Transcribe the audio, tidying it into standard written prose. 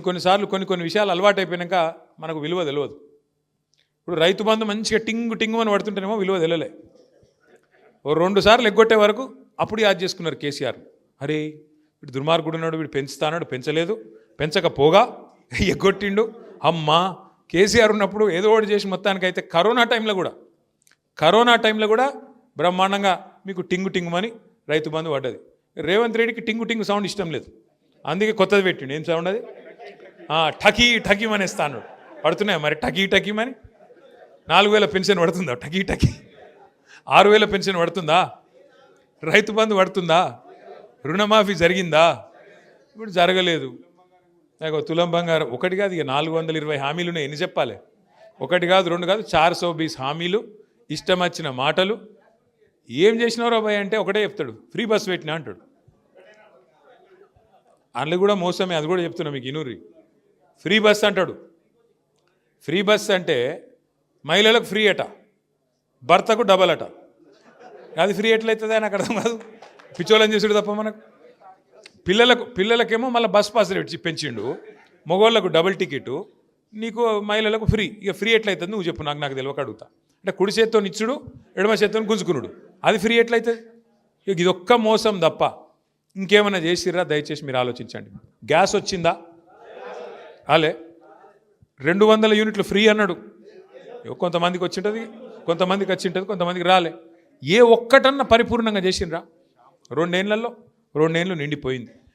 కొన్నిసార్లు కొన్ని విషయాలు అలవాటు అయిపోయాక మనకు విలువ తెలియదు. ఇప్పుడు రైతు బంధు మంచిగా టింగు అని పడుతుంటేనేమో విలువ తెలియలే. ఓ 2 సార్లు ఎగ్గొట్టే వరకు అప్పుడు యాద్ చేసుకున్నారు కేసీఆర్. అరే వీడు దుర్మార్గుడు ఉన్నాడు, వీడు పెంచుతానాడు, పెంచలేదు, పెంచకపోగా ఎగ్గొట్టిండు. అమ్మా కేసీఆర్ ఉన్నప్పుడు ఏదో ఒకటి చేసి మొత్తానికైతే కరోనా టైంలో కూడా బ్రహ్మాండంగా మీకు టింగుమని రైతు బంధు పడ్డది. రేవంత్ రెడ్డికి టింగు సౌండ్ ఇష్టం లేదు, అందుకే కొత్తది పెట్టిండు. ఏం సౌండ్ అది? ఠకీ మనేస్తాను. పడుతున్నాయా మరి ఠకీమని? 4,000 పెన్షన్ పడుతుందా? ఠకీ 6,000 పెన్షన్ పడుతుందా? రైతు బంధు పడుతుందా? రుణమాఫీ జరిగిందా? ఇప్పుడు జరగలేదు. నాకు తులం బంగారం ఒకటి కాదు, ఇక 420 హామీలు ఉన్నాయి. ఎన్ని చెప్పాలి? 1 కాదు 2 కాదు 420 హామీలు, ఇష్టం వచ్చిన మాటలు. ఏం చేసినారో భయ్ అంటే ఒకటే చెప్తాడు, ఫ్రీ బస్ పెట్టినా అంటాడు. అందులో కూడా మోసమే, అది కూడా చెప్తున్నా మీకు ఇనూరి. ఫ్రీ బస్ అంటాడు. ఫ్రీ బస్ అంటే మహిళలకు ఫ్రీ అట, భర్తకు డబల్ అట. అది ఫ్రీ ఎట్లయితుంది అని అక్కడ కాదు, పిచ్చోళ్ళని చేసుడు తప్ప మనకు. పిల్లలకేమో మళ్ళీ బస్ పాస్ పెంచిండు, మగవాళ్ళకు డబుల్ టికెట్, నీకు మహిళలకు ఫ్రీ. ఇక ఫ్రీ ఎట్లయితుంది నువ్వు చెప్పు, నాకు తెలియక అడుగుతా. అంటే కుడి చేత్తో నిచ్చుడు, ఎడమ చేత్తో గుంజుకునుడు, అది ఫ్రీ ఎట్లయితుంది? ఇక ఇదొక్క మోసం తప్ప ఇంకేమైనా చేసిర్రా? దయచేసి మీరు ఆలోచించండి. గ్యాస్ వచ్చిందా? అలే 200 యూనిట్లు ఫ్రీ అన్నాడు. కొంతమందికి వచ్చింటుంది, కొంతమందికి రాలే. ఏ ఒక్కటన్నా పరిపూర్ణంగా చేసిండ్రా? 2 ఏళ్ళు నిండిపోయింది.